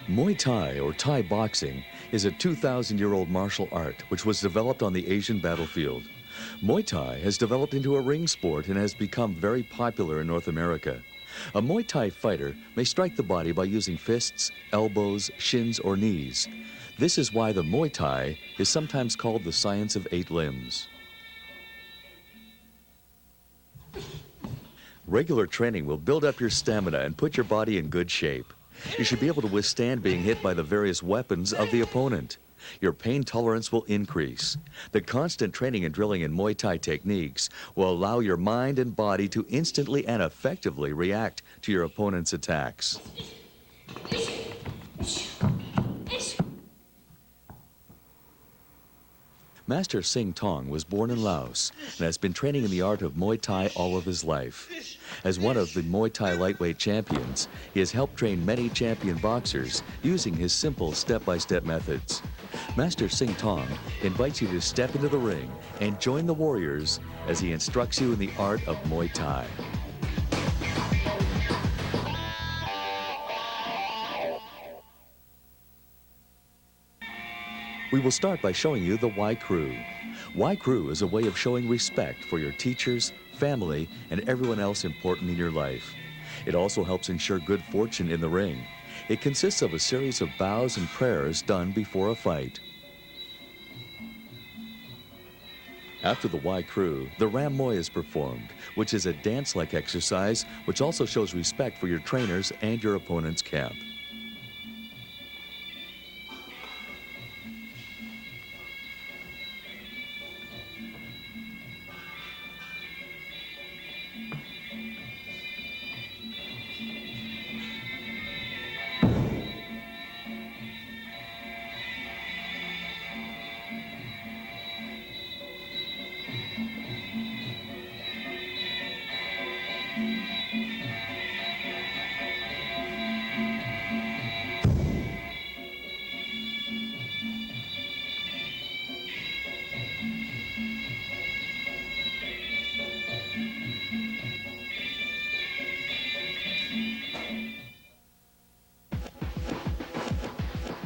Muay Thai, or Thai boxing, is a 2,000-year-old martial art which was developed on the Asian battlefield. Muay Thai has developed into a ring sport and has become very popular in North America. A Muay Thai fighter may strike the body by using fists, elbows, shins, or knees. This is why the Muay Thai is sometimes called the science of 8 limbs. Regular training will build up your stamina and put your body in good shape. You should be able to withstand being hit by the various weapons of the opponent. Your pain tolerance will increase. The constant training and drilling in Muay Thai techniques will allow your mind and body to instantly and effectively react to your opponent's attacks. Master Sing Tong was born in Laos and has been training in the art of Muay Thai all of his life. As one of the Muay Thai lightweight champions, he has helped train many champion boxers using his simple step-by-step methods. Master Sing Tong invites you to step into the ring and join the warriors as he instructs you in the art of Muay Thai. We will start by showing you the Y Crew. Y Crew is a way of showing respect for your teachers, family, and everyone else important in your life. It also helps ensure good fortune in the ring. It consists of a series of bows and prayers done before a fight. After the Y Crew, the Ram Muay is performed, which is a dance-like exercise which also shows respect for your trainers and your opponent's camp.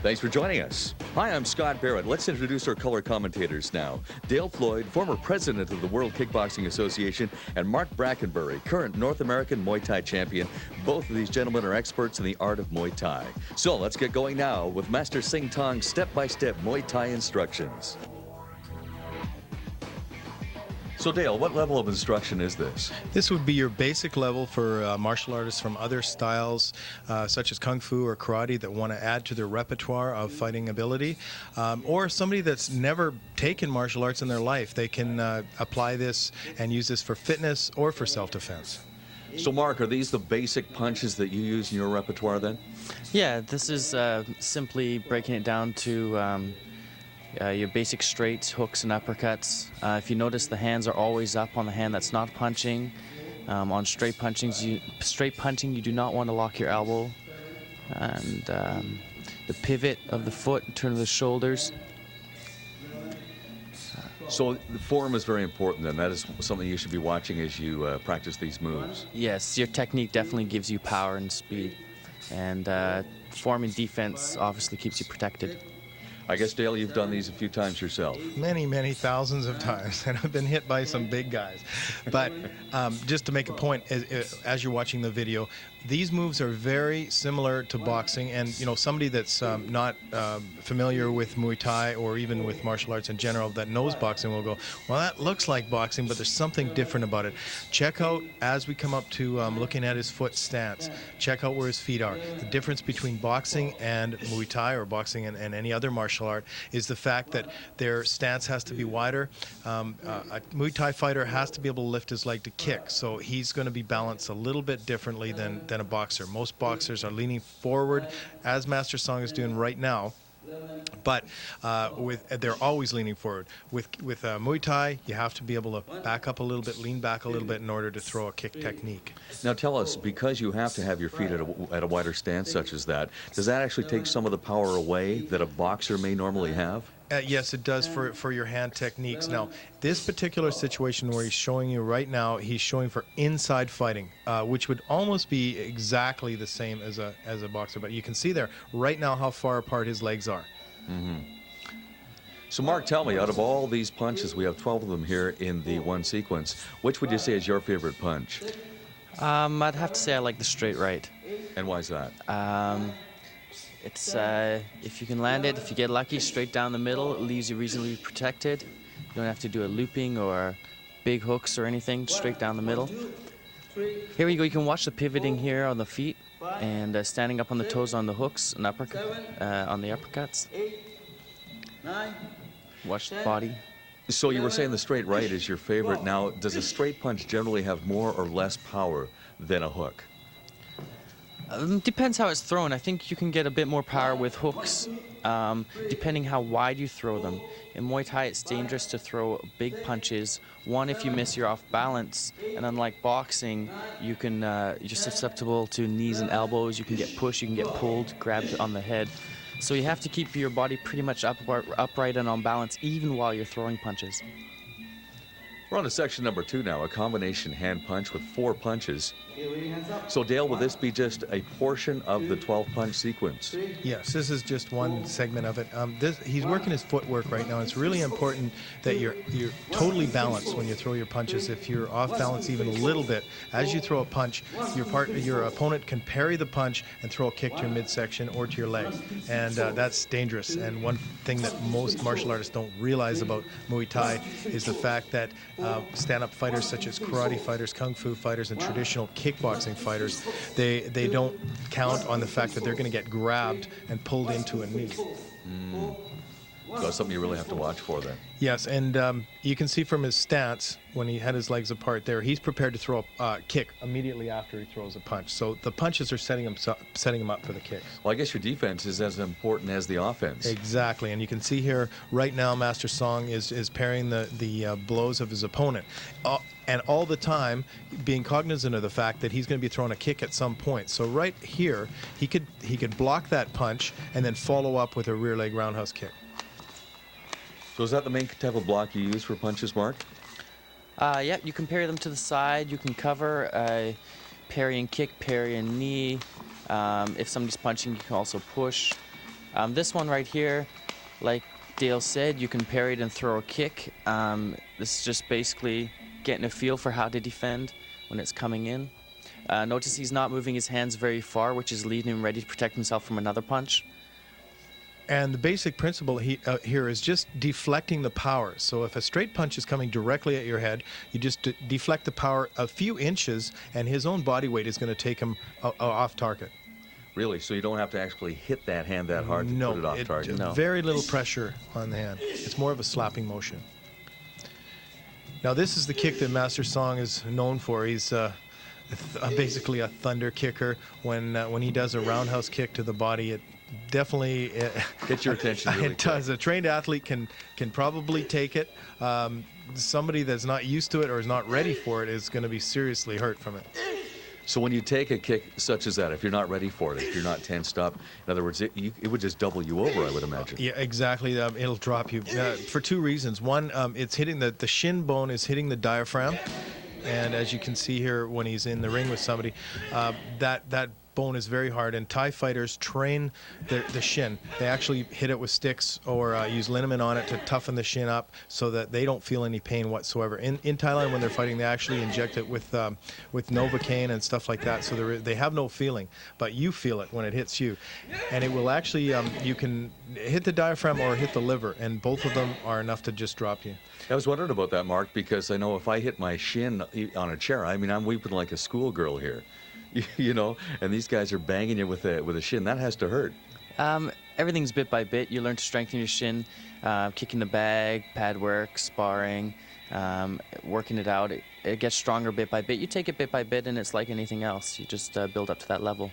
Thanks for joining us. Hi, I'm Scott Barrett. Let's introduce our color commentators now. Dale Floyd, former president of the World Kickboxing Association, and Mark Brackenbury, current North American Muay Thai champion. Both of these gentlemen are experts in the art of Muay Thai. So let's get going now with Master Sing Tong's step-by-step Muay Thai instructions. So Dale, what level of instruction is this? This would be your basic level for martial artists from other styles such as Kung Fu or Karate that want to add to their repertoire of fighting ability, or somebody that's never taken martial arts in their life. They can apply this and use this for fitness or for self-defense. So Mark, are these the basic punches that you use in your repertoire then? Yeah, this is simply breaking it down to your basic straights, hooks, and uppercuts. If you notice, the hands are always up on the hand that's not punching. On straight punching, you do not want to lock your elbow. And the pivot of the foot, turn of the shoulders. So the form is very important then. That is something you should be watching as you practice these moves. Yes, your technique definitely gives you power and speed. And form and defense obviously keeps you protected. I guess, Dale, you've done these a few times yourself. Many, many thousands of times, and I've been hit by some big guys. But just to make a point, as you're watching the video, these moves are very similar to boxing, and you know, somebody that's not familiar with Muay Thai or even with martial arts in general that knows boxing will go, well, that looks like boxing, but there's something different about it. Check out, as we come up to looking at his foot stance, check out where his feet are. The difference between boxing and Muay Thai, or boxing and any other martial art, is the fact that their stance has to be wider. A Muay Thai fighter has to be able to lift his leg to kick, so he's going to be balanced a little bit differently than a boxer. Most boxers are leaning forward, as Master Song is doing right now, but they're always leaning forward. With Muay Thai, you have to be able to back up a little bit, lean back a little bit in order to throw a kick technique. Now tell us, because you have to have your feet at a wider stance such as that, does that actually take some of the power away that a boxer may normally have? Yes, it does for your hand techniques. Now, this particular situation where he's showing you right now, he's showing for inside fighting, which would almost be exactly the same as a boxer. But you can see there right now how far apart his legs are. So, Mark, tell me, out of all these punches, we have 12 of them here in the one sequence, which would you say is your favorite punch? I'd have to say I like the straight right. And why is that? It's if you can land it, if you get lucky, straight down the middle, it leaves you reasonably protected. You don't have to do a looping or big hooks or anything, straight down the middle. Here we go. You can watch the pivoting here on the feet and standing up on the toes on the hooks and on the uppercuts. Watch the body. So you were saying the straight right is your favorite. Now, does a straight punch generally have more or less power than a hook? Depends how it's thrown. I think you can get a bit more power with hooks, depending how wide you throw them. In Muay Thai, it's dangerous to throw big punches. One, if you miss, you're off balance, and unlike boxing, you're susceptible to knees and elbows. You can get pushed, you can get pulled, grabbed on the head. So you have to keep your body pretty much upright and on balance, even while you're throwing punches. We're on to section number 2 now, a combination hand punch with 4 punches. So, Dale, will this be just a portion of the 12-punch sequence? Yes, this is just one segment of it. He's working his footwork right now. It's really important that you're totally balanced when you throw your punches. If you're off balance even a little bit, as you throw a punch, your opponent can parry the punch and throw a kick to your midsection or to your leg, and that's dangerous. And one thing that most martial artists don't realize about Muay Thai is the fact that stand-up fighters such as karate fighters, kung fu fighters, and traditional kickboxing fighters, they don't count on the fact that they're going to get grabbed and pulled into a knee. So that's something you really have to watch for then. Yes, and you can see from his stance, when he had his legs apart there, he's prepared to throw a kick immediately after he throws a punch. So the punches are setting him up for the kicks. Well, I guess your defense is as important as the offense. Exactly, and you can see here right now Master Song is parrying the blows of his opponent. And all the time being cognizant of the fact that he's going to be throwing a kick at some point. So right here, he could block that punch and then follow up with a rear leg roundhouse kick. So is that the main type of block you use for punches, Mark? Yeah, you can parry them to the side. You can cover, parry and kick, parry and knee. If somebody's punching, you can also push. This one right here, like Dale said, you can parry it and throw a kick. This is just basically getting a feel for how to defend when it's coming in. Notice he's not moving his hands very far, which is leaving him ready to protect himself from another punch. And the basic principle here is just deflecting the power. So if a straight punch is coming directly at your head, you just deflect the power a few inches, and his own body weight is going to take him off target. Really? So you don't have to actually hit that hand that hard to put it off target? No. Very little pressure on the hand. It's more of a slapping motion. Now this is the kick that Master Song is known for. He's basically a thunder kicker. When he does a roundhouse kick to the body, it definitely Get your attention really it does. A trained athlete can probably take it. Somebody that's not used to it or is not ready for it is going to be seriously hurt from it. So when you take a kick such as that, if you're not ready for it, if you're not tensed up, in other words, it would just double you over, I would imagine. Yeah, exactly. It'll drop you for 2 reasons. One, it's hitting the shin bone is hitting the diaphragm, and as you can see here, when he's in the ring with somebody, that bone is very hard, and Thai fighters train the shin. They actually hit it with sticks or use liniment on it to toughen the shin up so that they don't feel any pain whatsoever. In Thailand, when they're fighting, they actually inject it with Novocaine and stuff like that, so they have no feeling, but you feel it when it hits you. And it will actually, you can hit the diaphragm or hit the liver, and both of them are enough to just drop you. I was wondering about that, Mark, because I know if I hit my shin on a chair, I mean, I'm weeping like a schoolgirl here. You know, and these guys are banging you with a shin. That has to hurt. Everything's bit by bit. You learn to strengthen your shin, kicking the bag, pad work, sparring, working it out. It gets stronger bit by bit. You take it bit by bit, and it's like anything else. You just build up to that level.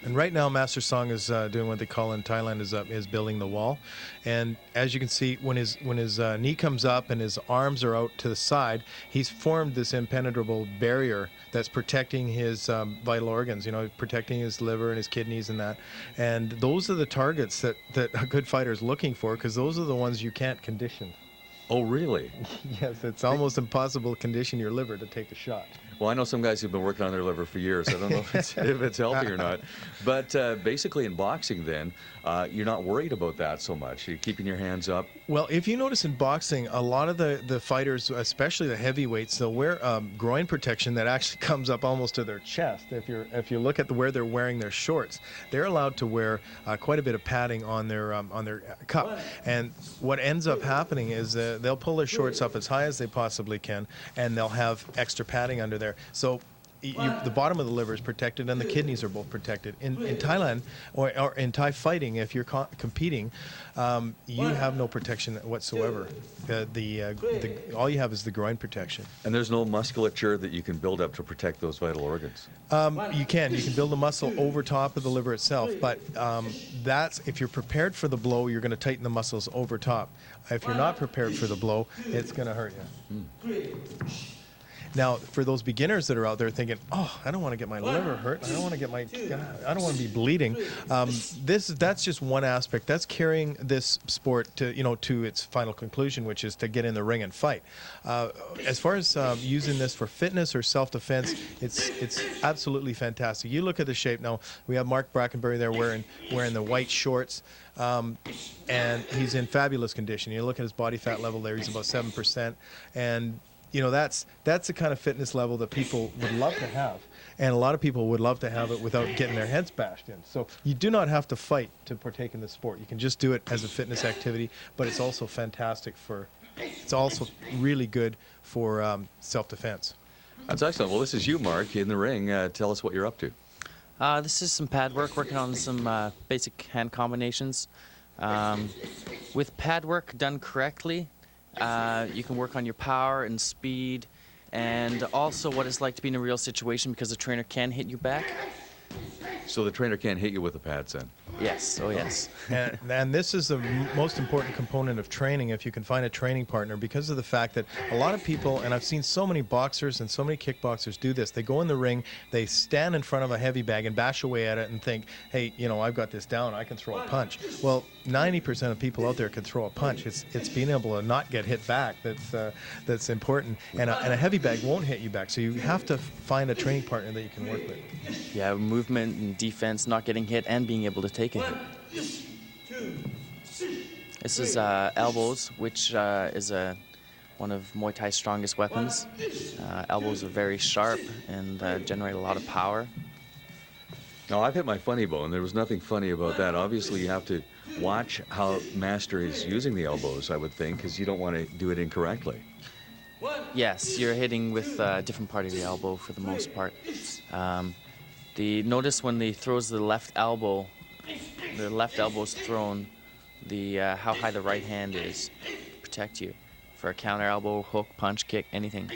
And right now, Master Song is doing what they call in Thailand is building the wall. And as you can see, when his knee comes up and his arms are out to the side, he's formed this impenetrable barrier that's protecting his vital organs. You know, protecting his liver and his kidneys and that. And those are the targets that a good fighter is looking for, because those are the ones you can't condition. Oh, really? Yes, it's almost impossible to condition your liver to take a shot. Well, I know some guys who've been working on their liver for years. I don't know if it's healthy or not. But basically in boxing then, you're not worried about that so much. You're keeping your hands up. Well, if you notice in boxing, a lot of the fighters, especially the heavyweights, they'll wear groin protection that actually comes up almost to their chest. If you look at where they're wearing their shorts, they're allowed to wear quite a bit of padding on their cup. And what ends up happening is they'll pull their shorts up as high as they possibly can, and they'll have extra padding under there. So the bottom of the liver is protected and the kidneys are both protected. In Thailand or in Thai fighting, if you're competing, you have no protection whatsoever. All you have is the groin protection. And there's no musculature that you can build up to protect those vital organs. You can build a muscle over top of the liver itself, but that's if you're prepared for the blow, you're going to tighten the muscles over top. If you're not prepared for the blow, it's going to hurt you. Now, for those beginners that are out there thinking, "Oh, I don't want to get my liver hurt. I don't want to be bleeding." That's just one aspect. That's carrying this sport to its final conclusion, which is to get in the ring and fight. As far as using this for fitness or self-defense, it's absolutely fantastic. You look at the shape now. We have Mark Brackenbury there wearing the white shorts. And he's in fabulous condition. You look at his body fat level there; he's about 7%, and that's the kind of fitness level that people would love to have, and a lot of people would love to have it without getting their heads bashed in. So you do not have to fight to partake in the sport. You can just do it as a fitness activity, but it's also it's also really good for self-defense. That's excellent. Well, this is you, Mark, in the ring. Tell us what you're up to. This is some pad work, working on some basic hand combinations. With pad work done correctly, you can work on your power and speed, and also what it's like to be in a real situation, because the trainer can hit you back. So the trainer can't hit you with the pads then? Yes, oh yes. And this is the most important component of training, if you can find a training partner, because of the fact that a lot of people, and I've seen so many boxers and so many kickboxers do this, they go in the ring, they stand in front of a heavy bag and bash away at it and think, hey, I've got this down, I can throw a punch. Well, 90% of people out there can throw a punch. It's being able to not get hit back that's important, and a heavy bag won't hit you back, so you have to find a training partner that you can work with. Yeah, movement and defense, not getting hit and being able to take a hit. This is elbows, which is one of Muay Thai's strongest weapons. Elbows are very sharp and generate a lot of power. Now, I've hit my funny bone. There was nothing funny about that. Obviously, you have to watch how Master is using the elbows, I would think, because you don't want to do it incorrectly. Yes, you're hitting with a different part of the elbow for the most part. Notice when he throws the left elbow's thrown, how high the right hand is to protect you for a counter elbow, hook, punch, kick, anything.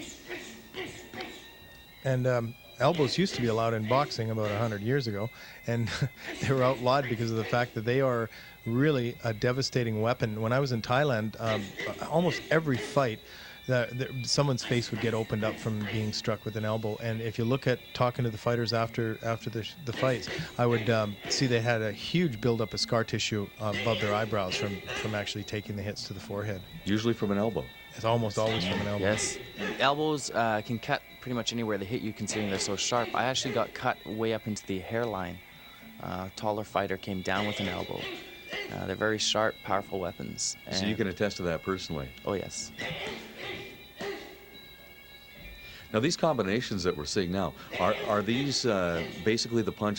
And elbows used to be allowed in boxing about 100 years ago, and they were outlawed because of the fact that they are really a devastating weapon. When I was in Thailand, almost every fight, someone's face would get opened up from being struck with an elbow. And if you look at talking to the fighters after the fights, I would see they had a huge buildup of scar tissue above their eyebrows from actually taking the hits to the forehead. Usually from an elbow. It's almost always from an elbow. Yes. Elbows can cut pretty much anywhere they hit you, considering they're so sharp. I actually got cut way up into the hairline. A taller fighter came down with an elbow. They're very sharp, powerful weapons. So you can attest to that personally? Oh, yes. Now, these combinations that we're seeing now, are these basically the punches